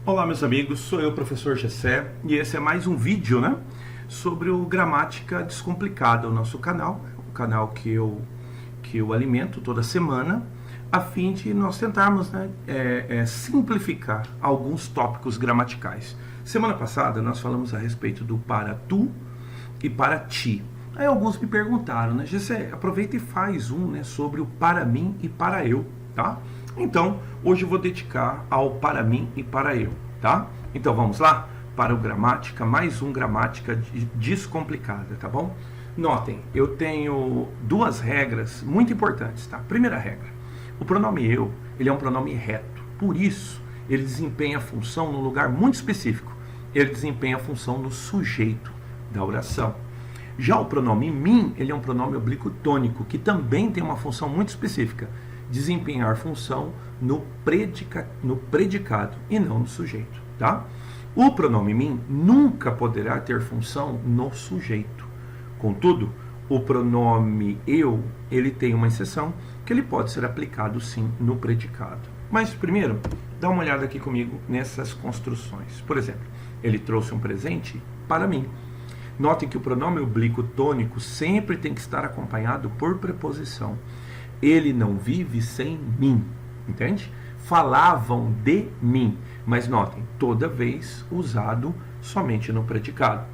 Olá meus amigos, sou eu, professor Gessé, e esse é mais um vídeo, sobre o Gramática Descomplicada, o nosso canal, o canal que eu alimento toda semana, a fim de nós tentarmos simplificar alguns tópicos gramaticais. Semana passada nós falamos a respeito do para tu e para ti. Aí alguns me perguntaram, Gessé, aproveita e faz sobre o para mim e para eu, tá? Então, hoje eu vou dedicar ao para mim e para eu, tá? Então vamos lá para o Gramática, mais um Gramática Descomplicada, tá bom? Notem, eu tenho duas regras muito importantes, tá? Primeira regra, o pronome eu, ele é um pronome reto, por isso ele desempenha a função num lugar muito específico, ele desempenha a função no sujeito da oração. Já o pronome mim, ele é um pronome oblíquo tônico, que também tem uma função muito específica, desempenhar função no predicado e não no sujeito, tá? O pronome mim nunca poderá ter função no sujeito. Contudo, o pronome eu, ele tem uma exceção, que ele pode ser aplicado sim no predicado. Mas primeiro, dá uma olhada aqui comigo nessas construções. Por exemplo, ele trouxe um presente para mim. Notem que o pronome oblíquo tônico sempre tem que estar acompanhado por preposição. Ele não vive sem mim, entende? Falavam de mim, mas notem, toda vez usado somente no predicado.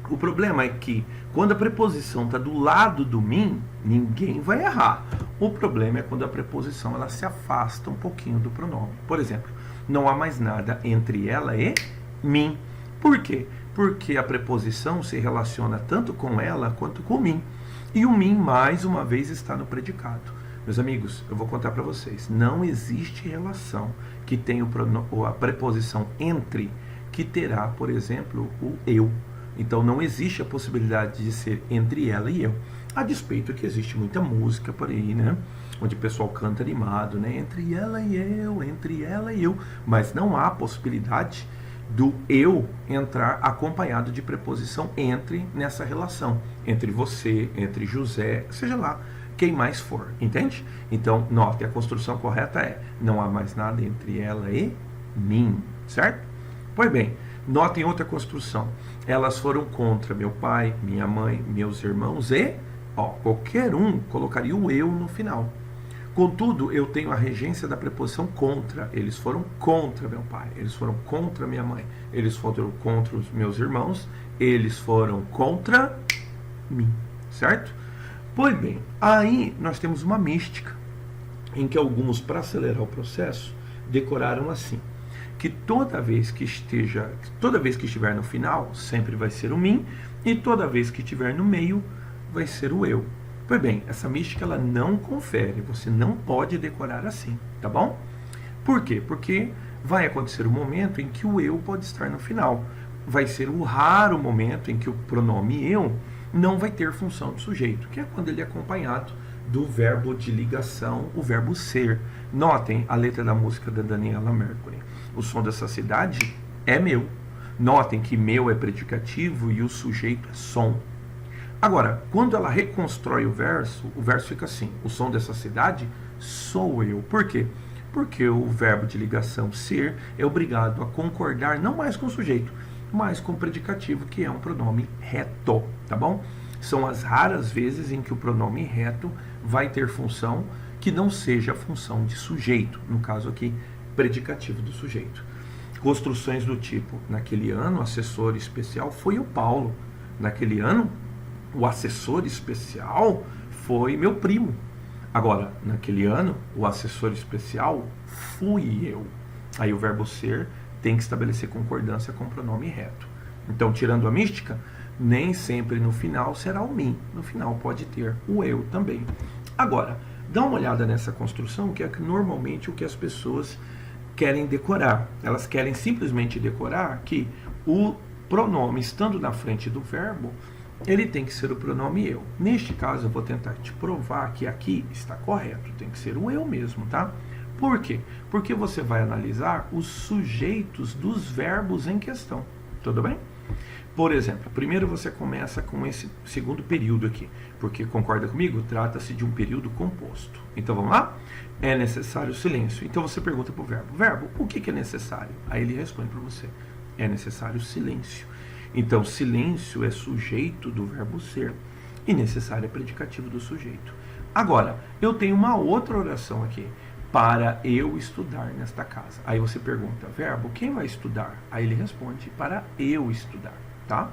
O problema é que, quando a preposição está do lado do mim, ninguém vai errar. O problema é quando a preposição ela se afasta um pouquinho do pronome. Por exemplo, não há mais nada entre ela e mim. Por quê? Porque a preposição se relaciona tanto com ela quanto com mim. E o mim, mais uma vez, está no predicado. Meus amigos, eu vou contar para vocês. Não existe relação que tenha a preposição entre, que terá, por exemplo, o eu. Então, não existe a possibilidade de ser entre ela e eu. A despeito que existe muita música por aí, onde o pessoal canta animado, entre ela e eu, entre ela e eu. Mas não há possibilidade do eu entrar acompanhado de preposição entre nessa relação. Entre você, entre José, seja lá quem mais for, entende? Então, note, a construção correta é: não há mais nada entre ela e mim, certo? Pois bem, notem outra construção. Elas foram contra meu pai, minha mãe, meus irmãos e, qualquer um colocaria o eu no final. Contudo, eu tenho a regência da preposição contra. Eles foram contra meu pai, eles foram contra minha mãe, eles foram contra os meus irmãos, eles foram contra mim, certo? Pois bem, aí nós temos uma mística, em que alguns, para acelerar o processo, decoraram assim, que toda vez que estiver no final, sempre vai ser o mim, e toda vez que estiver no meio, vai ser o eu. Pois bem, essa mística ela não confere, você não pode decorar assim, tá bom? Por quê? Porque vai acontecer um momento em que o eu pode estar no final. Vai ser o raro momento em que o pronome eu não vai ter função de sujeito, que é quando ele é acompanhado do verbo de ligação, o verbo ser. Notem a letra da música da Daniela Mercury. O som dessa cidade é meu. Notem que meu é predicativo e o sujeito é som. Agora, quando ela reconstrói o verso fica assim: o som dessa cidade sou eu. Por quê? Porque o verbo de ligação ser é obrigado a concordar não mais com o sujeito, mas com o predicativo, que é um pronome reto, tá bom? São as raras vezes em que o pronome reto vai ter função que não seja a função de sujeito, no caso aqui, predicativo do sujeito. Construções do tipo: naquele ano o assessor especial foi o Paulo, naquele ano o assessor especial foi meu primo. Agora, naquele ano, o assessor especial fui eu. Aí o verbo ser tem que estabelecer concordância com o pronome reto. Então, tirando a mística, nem sempre no final será o mim. No final pode ter o eu também. Agora, dá uma olhada nessa construção, que é normalmente o que as pessoas querem decorar. Elas querem simplesmente decorar que o pronome, estando na frente do verbo, ele tem que ser o pronome eu. Neste caso, eu vou tentar te provar que aqui está correto. Tem que ser o eu mesmo, tá? Por quê? Porque você vai analisar os sujeitos dos verbos em questão. Tudo bem? Por exemplo, primeiro você começa com esse segundo período aqui, porque, concorda comigo? Trata-se de um período composto. Então vamos lá? É necessário silêncio. Então você pergunta para o verbo: verbo, o que é necessário? Aí ele responde para você: é necessário silêncio. Então silêncio é sujeito do verbo ser e necessário é predicativo do sujeito. Agora, eu tenho uma outra oração aqui: para eu estudar nesta casa. Aí você pergunta: verbo, quem vai estudar? Aí ele responde: para eu estudar, tá?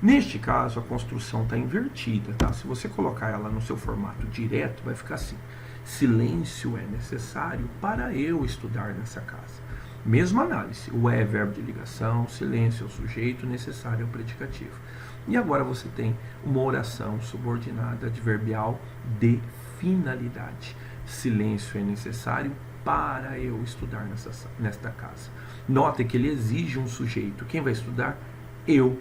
Neste caso, a construção está invertida, tá? Se você colocar ela no seu formato direto, vai ficar assim: silêncio é necessário para eu estudar nessa casa. Mesma análise: o é verbo de ligação, silêncio é o sujeito, necessário é o predicativo. E agora você tem uma oração subordinada adverbial de finalidade: silêncio é necessário para eu estudar nesta casa. Note que ele exige um sujeito. Quem vai estudar? Eu.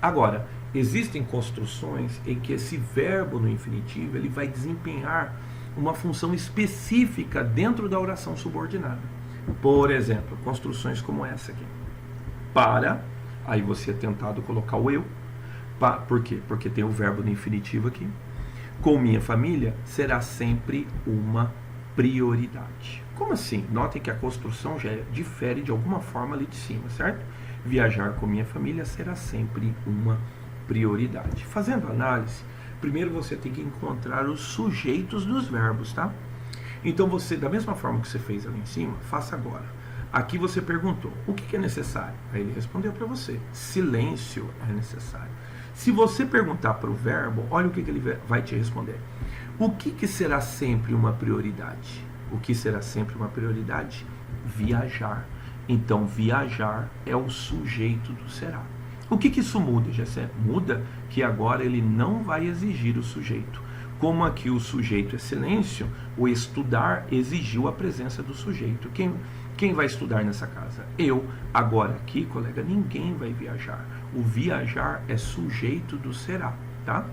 Agora, existem construções em que esse verbo no infinitivo ele vai desempenhar uma função específica dentro da oração subordinada. Por exemplo, construções como essa aqui: para, aí você é tentado colocar o eu. Por quê? Porque tem o verbo no infinitivo aqui. Com minha família será sempre uma prioridade. Como assim? Notem que a construção já difere de alguma forma ali de cima, certo? Viajar com minha família será sempre uma prioridade. Fazendo análise, primeiro você tem que encontrar os sujeitos dos verbos, tá? Então você, da mesma forma que você fez ali em cima, faça agora. Aqui você perguntou: o que é necessário? Aí ele respondeu para você: silêncio é necessário. Se você perguntar para o verbo, olha o que ele vai te responder: o que será sempre uma prioridade? O que será sempre uma prioridade? Viajar. Então, viajar é o sujeito do será. O que isso muda, Gessé? Muda que agora ele não vai exigir o sujeito. Como aqui o sujeito é silêncio, o estudar exigiu a presença do sujeito. Quem vai estudar nessa casa? Eu. Agora aqui, colega, ninguém vai viajar. O viajar é sujeito do será, tá?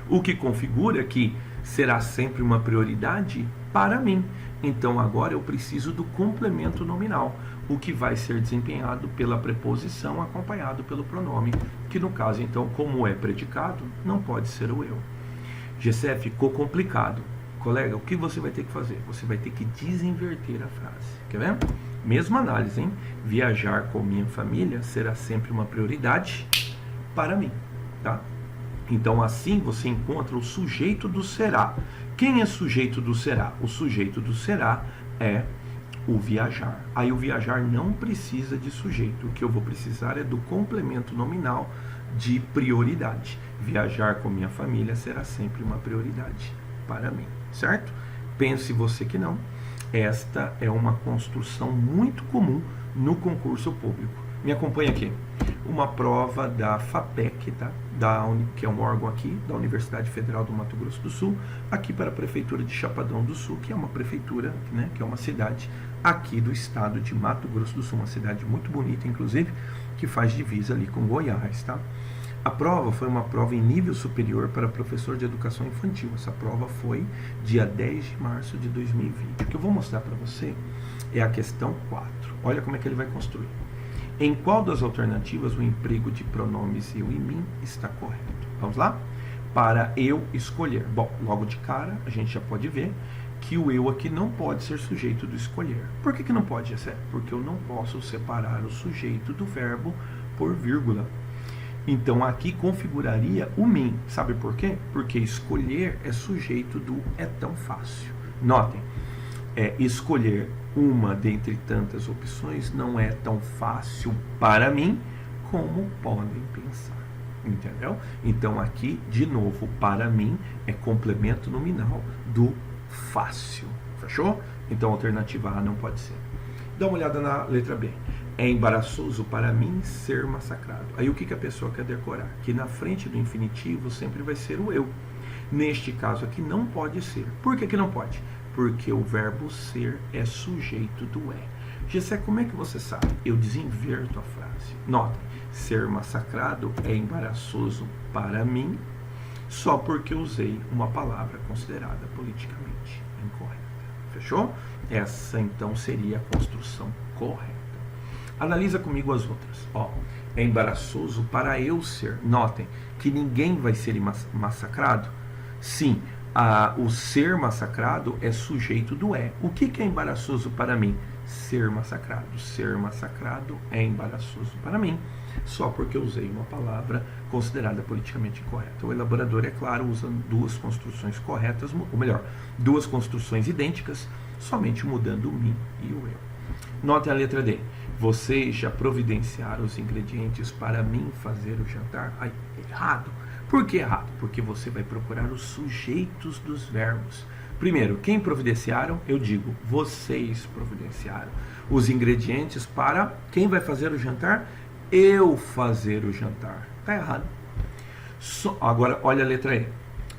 O que configura que será sempre uma prioridade para mim. Então agora eu preciso do complemento nominal, o que vai ser desempenhado pela preposição acompanhado pelo pronome, que no caso, então, como é predicado, não pode ser o eu. Gessé, ficou complicado. Colega, o que você vai ter que fazer? Você vai ter que desinverter a frase. Quer ver? Mesma análise, hein? Viajar com minha família será sempre uma prioridade para mim, tá? Então, assim você encontra o sujeito do será. Quem é sujeito do será? O sujeito do será é o viajar. Aí o viajar não precisa de sujeito. O que eu vou precisar é do complemento nominal de prioridade. Viajar com minha família será sempre uma prioridade para mim, certo? Pense você que não. Esta é uma construção muito comum no concurso público. Me acompanha aqui. Uma prova da FAPEC, tá? Que é um órgão aqui da Universidade Federal do Mato Grosso do Sul, aqui para a Prefeitura de Chapadão do Sul, que é uma prefeitura, né, que é uma cidade aqui do estado de Mato Grosso do Sul, uma cidade muito bonita, inclusive, que faz divisa ali com Goiás, tá? A prova foi uma prova em nível superior para professor de educação infantil. Essa prova foi dia 10 de março de 2020. O que eu vou mostrar para você é a questão 4. Olha como é que ele vai construir. Em qual das alternativas o emprego de pronomes eu e mim está correto? Vamos lá? Para eu escolher. Bom, logo de cara, a gente já pode ver que o eu aqui não pode ser sujeito do escolher. Por que não pode, Jessé? Porque eu não posso separar o sujeito do verbo por vírgula. Então aqui configuraria o mim. Sabe por quê? Porque escolher é sujeito do é tão fácil. Notem, escolher uma dentre tantas opções não é tão fácil para mim como podem pensar. Entendeu? Então aqui, de novo, para mim é complemento nominal do fácil. Fechou? Então a alternativa A não pode ser. Dá uma olhada na letra B. É embaraçoso para mim ser massacrado. Aí o que a pessoa quer decorar? Que na frente do infinitivo sempre vai ser o eu. Neste caso aqui não pode ser. Por que não pode? Porque o verbo ser é sujeito do é. Gessé, como é que você sabe? Eu desinverto a frase. Notem, ser massacrado é embaraçoso para mim só porque usei uma palavra considerada politicamente incorreta. Fechou? Essa então seria a construção correta. Analisa comigo as outras. Ó, é embaraçoso para eu ser. Notem que ninguém vai ser massacrado. Sim, o ser massacrado é sujeito do é. O que é embaraçoso para mim? Ser massacrado. Ser massacrado é embaraçoso para mim, só porque eu usei uma palavra considerada politicamente incorreta. O elaborador, é claro, usa duas construções corretas, ou melhor, duas construções idênticas, somente mudando o mim e o eu. Notem a letra D. Vocês já providenciaram os ingredientes para mim fazer o jantar? Ai, errado. Por que errado? Porque você vai procurar os sujeitos dos verbos. Primeiro, quem providenciaram? Eu digo, vocês providenciaram os ingredientes para quem vai fazer o jantar? Eu fazer o jantar. Tá errado. Agora, olha a letra E.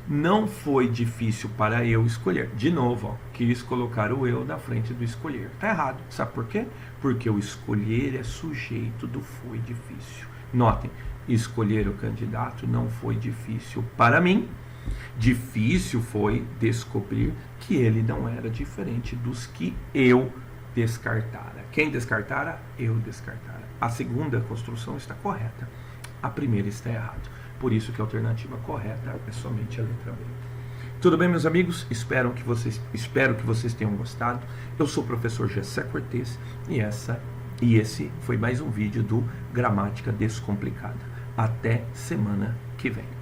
Não foi difícil para eu escolher. De novo, ó, quis colocar o eu na frente do escolher. Tá errado. Sabe por quê? Porque o escolher é sujeito do foi difícil. Notem, escolher o candidato não foi difícil para mim. Difícil foi descobrir que ele não era diferente dos que eu descartara. Quem descartara? Eu descartara. A segunda construção está correta. A primeira está errada. Por isso que a alternativa correta é somente a letra B. Tudo bem, meus amigos? Espero que vocês tenham gostado. Eu sou o professor Gessé Cortez e esse foi mais um vídeo do Gramática Descomplicada. Até semana que vem.